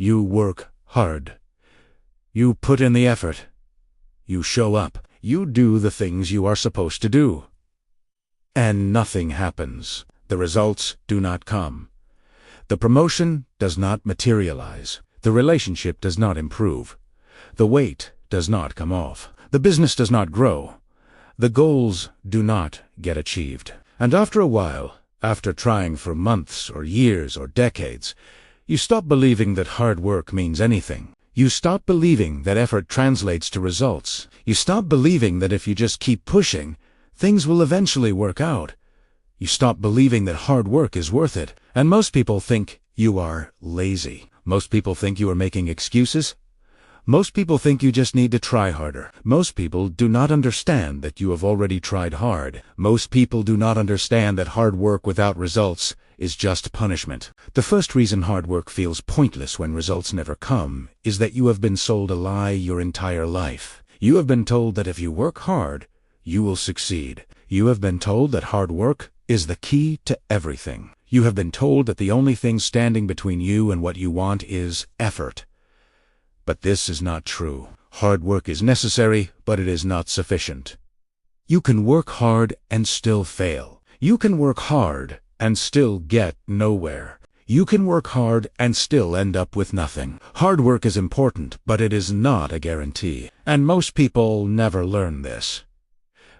You work hard. You put in the effort. You show up. You do the things you are supposed to do. And nothing happens. The results do not come. The promotion does not materialize. The relationship does not improve. The weight does not come off. The business does not grow. The goals do not get achieved. And after a while, after trying for months or years or decades, you stop believing that hard work means anything. You stop believing that effort translates to results. You stop believing that if you just keep pushing, things will eventually work out. You stop believing that hard work is worth it. And most people think you are lazy. Most people think you are making excuses. Most people think you just need to try harder. Most people do not understand that you have already tried hard. Most people do not understand that hard work without results is just punishment. The first reason hard work feels pointless when results never come is that you have been sold a lie your entire life. You have been told that if you work hard, you will succeed. You have been told that hard work is the key to everything. You have been told that the only thing standing between you and what you want is effort. But this is not true. Hard work is necessary, but it is not sufficient. You can work hard and still fail. You can work hard and still get nowhere. You can work hard and still end up with nothing. Hard work is important, but it is not a guarantee. And most people never learn this.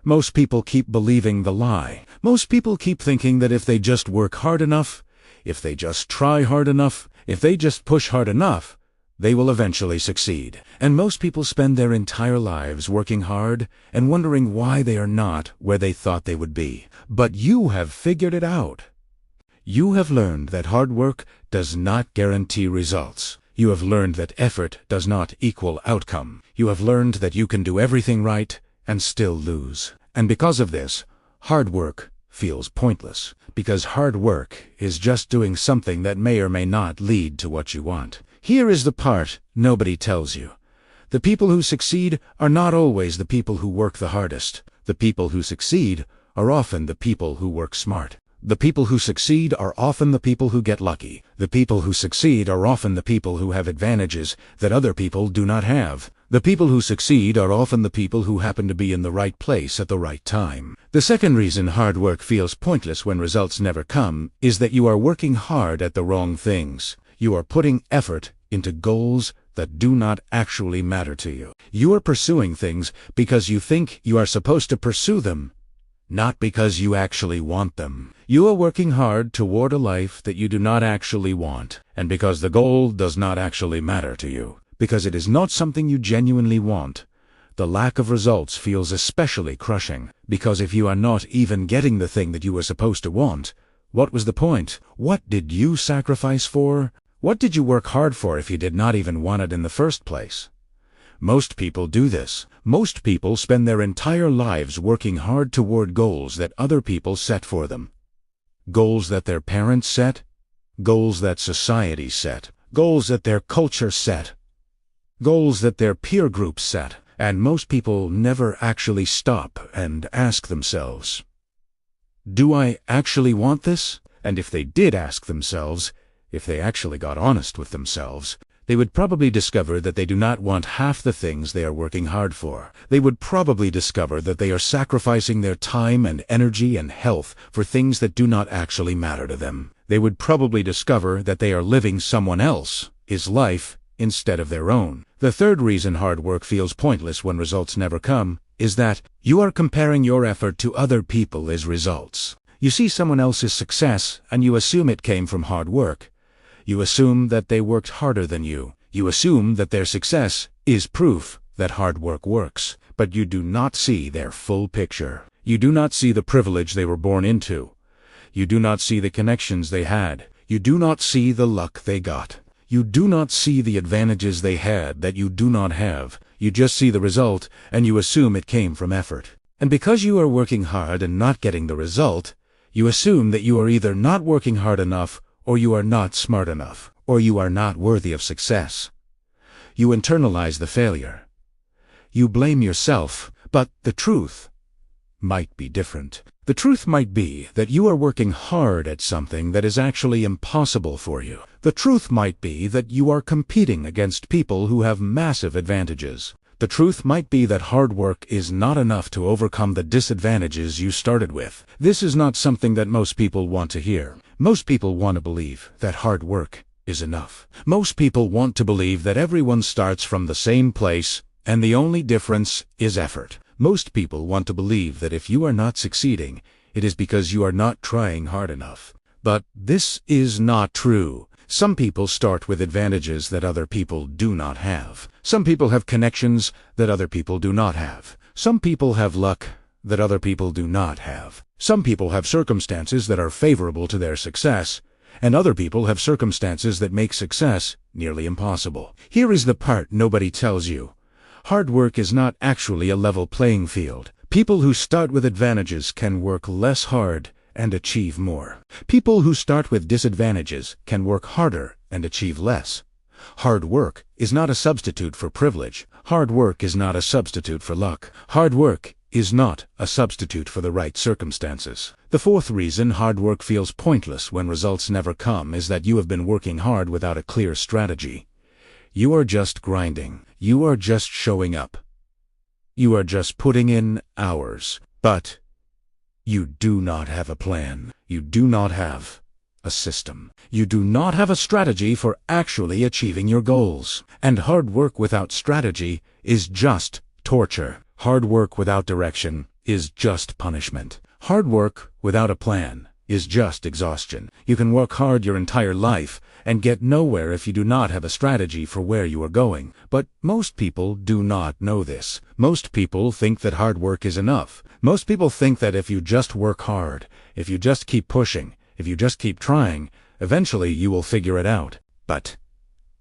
Most people keep believing the lie. Most people keep thinking that if they just work hard enough, if they just try hard enough, if they just push hard enough, they will eventually succeed. And most people spend their entire lives working hard and wondering why they are not where they thought they would be. But you have figured it out. You have learned that hard work does not guarantee results. You have learned that effort does not equal outcome. You have learned that you can do everything right and still lose. And because of this, hard work feels pointless. Because hard work is just doing something that may or may not lead to what you want. Here is the part nobody tells you. The people who succeed are not always the people who work the hardest. The people who succeed are often the people who work smart. The people who succeed are often the people who get lucky. The people who succeed are often the people who have advantages that other people do not have. The people who succeed are often the people who happen to be in the right place at the right time. The second reason hard work feels pointless when results never come is that you are working hard at the wrong things. You are putting effort into goals that do not actually matter to you. You are pursuing things because you think you are supposed to pursue them, not because you actually want them. You are working hard toward a life that you do not actually want, and because the goal does not actually matter to you, because it is not something you genuinely want, the lack of results feels especially crushing, because if you are not even getting the thing that you were supposed to want, what was the point? What did you sacrifice for? What did you work hard for if you did not even want it in the first place? Most people do this. Most people spend their entire lives working hard toward goals that other people set for them. Goals that their parents set, goals that society set, goals that their culture set, goals that their peer groups set. And most people never actually stop and ask themselves, do I actually want this? And if they did ask themselves, if they actually got honest with themselves, they would probably discover that they do not want half the things they are working hard for. They would probably discover that they are sacrificing their time and energy and health for things that do not actually matter to them. They would probably discover that they are living someone else's life instead of their own. The third reason hard work feels pointless when results never come is that you are comparing your effort to other people's results. You see someone else's success and you assume it came from hard work. You assume that they worked harder than you. You assume that their success is proof that hard work works. But you do not see their full picture. You do not see the privilege they were born into. You do not see the connections they had. You do not see the luck they got. You do not see the advantages they had that you do not have. You just see the result, and you assume it came from effort. And because you are working hard and not getting the result, you assume that you are either not working hard enough, or you are not smart enough, or you are not worthy of success. You internalize the failure. You blame yourself, but the truth might be different. The truth might be that you are working hard at something that is actually impossible for you. The truth might be that you are competing against people who have massive advantages. The truth might be that hard work is not enough to overcome the disadvantages you started with. This is not something that most people want to hear. Most people want to believe that hard work is enough. Most people want to believe that everyone starts from the same place and the only difference is effort. Most people want to believe that if you are not succeeding, it is because you are not trying hard enough. But this is not true. Some people start with advantages that other people do not have. Some people have connections that other people do not have. Some people have luck that other people do not have. Some people have circumstances that are favorable to their success, and other people have circumstances that make success nearly impossible. Here is the part nobody tells you. Hard work is not actually a level playing field. People who start with advantages can work less hard and achieve more. People who start with disadvantages can work harder and achieve less. Hard work is not a substitute for privilege. Hard work is not a substitute for luck. Hard work is not a substitute for the right circumstances. The fourth reason hard work feels pointless when results never come is that you have been working hard without a clear strategy. You are just grinding. You are just showing up. You are just putting in hours. But you do not have a plan. You do not have a system. You do not have a strategy for actually achieving your goals. And hard work without strategy is just torture. Hard work without direction is just punishment. Hard work without a plan is just exhaustion. You can work hard your entire life and get nowhere if you do not have a strategy for where you are going. But most people do not know this. Most people think that hard work is enough. Most people think that if you just work hard, if you just keep pushing, if you just keep trying, eventually you will figure it out. But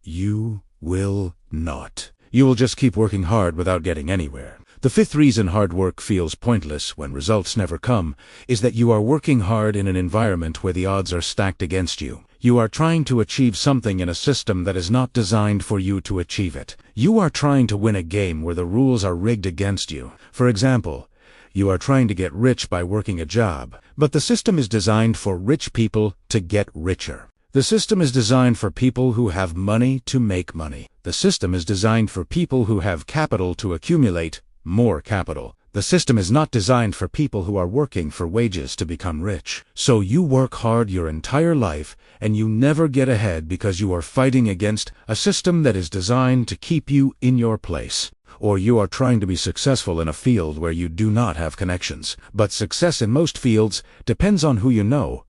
you will not. You will just keep working hard without getting anywhere. The fifth reason hard work feels pointless when results never come is that you are working hard in an environment where the odds are stacked against you. You are trying to achieve something in a system that is not designed for you to achieve it. You are trying to win a game where the rules are rigged against you. For example, you are trying to get rich by working a job, but the system is designed for rich people to get richer. The system is designed for people who have money to make money. The system is designed for people who have capital to accumulate more capital. The system is not designed for people who are working for wages to become rich. So you work hard your entire life and you never get ahead because you are fighting against a system that is designed to keep you in your place. Or you are trying to be successful in a field where you do not have connections. But success in most fields depends on who you know,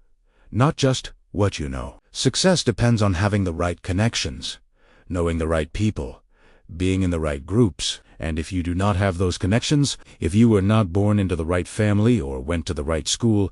not just what you know. Success depends on having the right connections, knowing the right people, being in the right groups. And if you do not have those connections, if you were not born into the right family or went to the right school,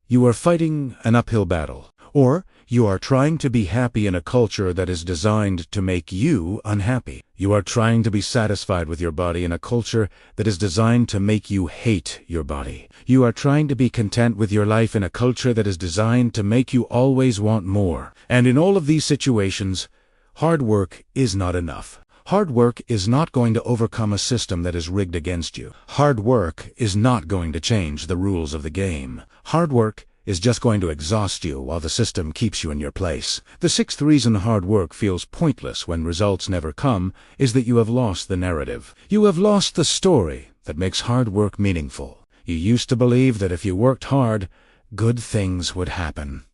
you are fighting an uphill battle. Or you are trying to be happy in a culture that is designed to make you unhappy. You are trying to be satisfied with your body in a culture that is designed to make you hate your body. You are trying to be content with your life in a culture that is designed to make you always want more. And in all of these situations, hard work is not enough. Hard work is not going to overcome a system that is rigged against you. Hard work is not going to change the rules of the game. Hard work is just going to exhaust you while the system keeps you in your place. The sixth reason hard work feels pointless when results never come is that you have lost the narrative. You have lost the story that makes hard work meaningful. You used to believe that if you worked hard, good things would happen.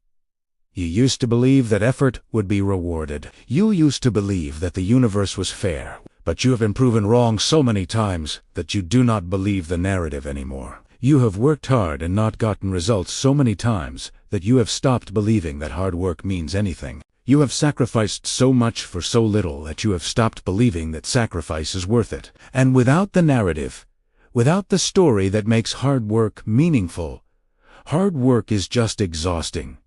You used to believe that effort would be rewarded. You used to believe that the universe was fair. But you have been proven wrong so many times that you do not believe the narrative anymore. You have worked hard and not gotten results so many times that you have stopped believing that hard work means anything. You have sacrificed so much for so little that you have stopped believing that sacrifice is worth it. And without the narrative, without the story that makes hard work meaningful, hard work is just exhausting.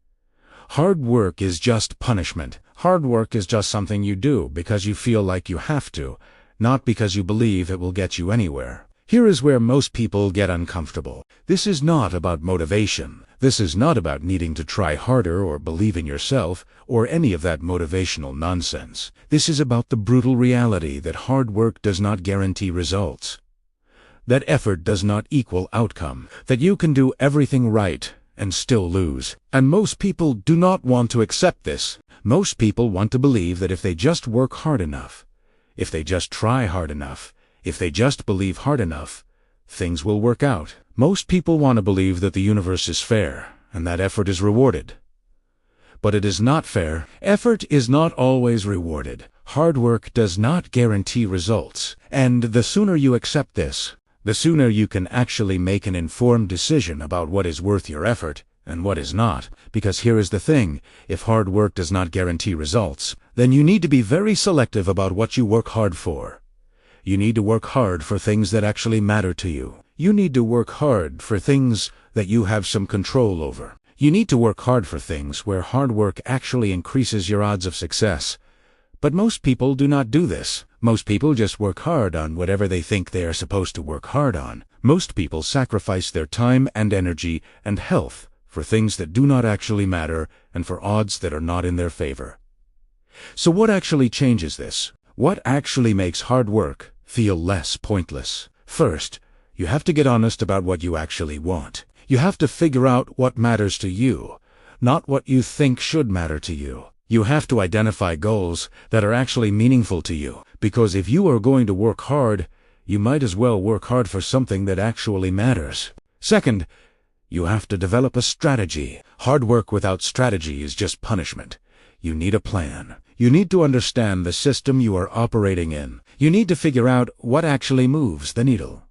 Hard work is just punishment. Hard work is just something you do because you feel like you have to, not because you believe it will get you anywhere. Here is where most people get uncomfortable. This is not about motivation. This is not about needing to try harder or believe in yourself or any of that motivational nonsense. This is about the brutal reality that hard work does not guarantee results, that effort does not equal outcome, that you can do everything right and still lose. And most people do not want to accept this. Most people want to believe that if they just work hard enough, if they just try hard enough, if they just believe hard enough, things will work out. Most people want to believe that the universe is fair and that effort is rewarded. But it is not fair. Effort is not always rewarded. Hard work does not guarantee results. And the sooner you accept this, the sooner you can actually make an informed decision about what is worth your effort and what is not. Because here is the thing, if hard work does not guarantee results, then you need to be very selective about what you work hard for. You need to work hard for things that actually matter to you. You need to work hard for things that you have some control over. You need to work hard for things where hard work actually increases your odds of success. But most people do not do this. Most people just work hard on whatever they think they are supposed to work hard on. Most people sacrifice their time and energy and health for things that do not actually matter and for odds that are not in their favor. So what actually changes this? What actually makes hard work feel less pointless? First, you have to get honest about what you actually want. You have to figure out what matters to you, not what you think should matter to you. You have to identify goals that are actually meaningful to you, because if you are going to work hard, you might as well work hard for something that actually matters. Second, you have to develop a strategy. Hard work without strategy is just punishment. You need a plan. You need to understand the system you are operating in. You need to figure out what actually moves the needle.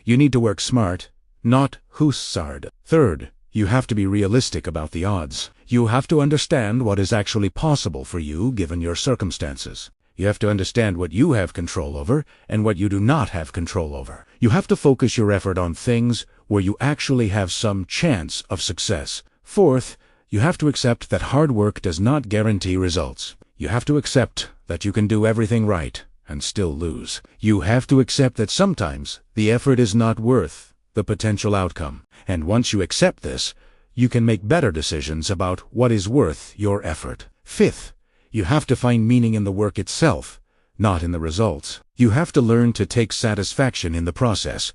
You need to work smart, not hussard. Third, you have to be realistic about the odds. You have to understand what is actually possible for you given your circumstances. You have to understand what you have control over and what you do not have control over. You have to focus your effort on things where you actually have some chance of success. Fourth, you have to accept that hard work does not guarantee results. You have to accept that you can do everything right and still lose. You have to accept that sometimes the effort is not worth the potential outcome. And once you accept this, you can make better decisions about what is worth your effort. Fifth, you have to find meaning in the work itself, not in the results. You have to learn to take satisfaction in the process,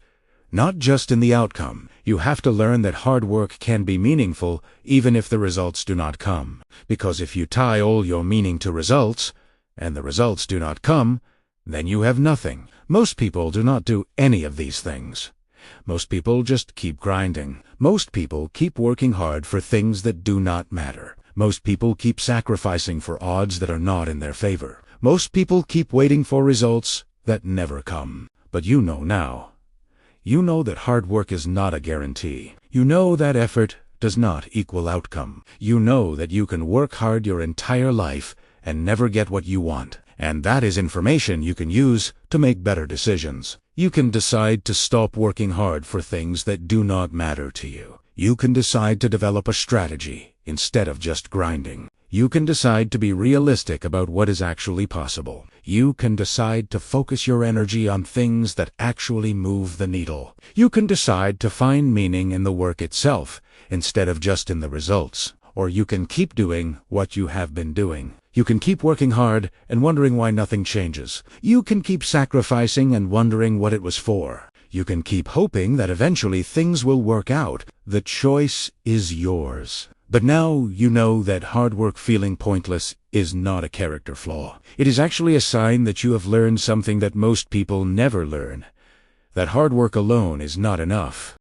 not just in the outcome. You have to learn that hard work can be meaningful even if the results do not come. Because if you tie all your meaning to results, and the results do not come, then you have nothing. Most people do not do any of these things. Most people just keep grinding. Most people keep working hard for things that do not matter. Most people keep sacrificing for odds that are not in their favor. Most people keep waiting for results that never come. But you know now. You know that hard work is not a guarantee. You know that effort does not equal outcome. You know that you can work hard your entire life and never get what you want. And that is information you can use to make better decisions. You can decide to stop working hard for things that do not matter to you. You can decide to develop a strategy instead of just grinding. You can decide to be realistic about what is actually possible. You can decide to focus your energy on things that actually move the needle. You can decide to find meaning in the work itself instead of just in the results. Or you can keep doing what you have been doing. You can keep working hard and wondering why nothing changes. You can keep sacrificing and wondering what it was for. You can keep hoping that eventually things will work out. The choice is yours. But now you know that hard work feeling pointless is not a character flaw. It is actually a sign that you have learned something that most people never learn. That hard work alone is not enough.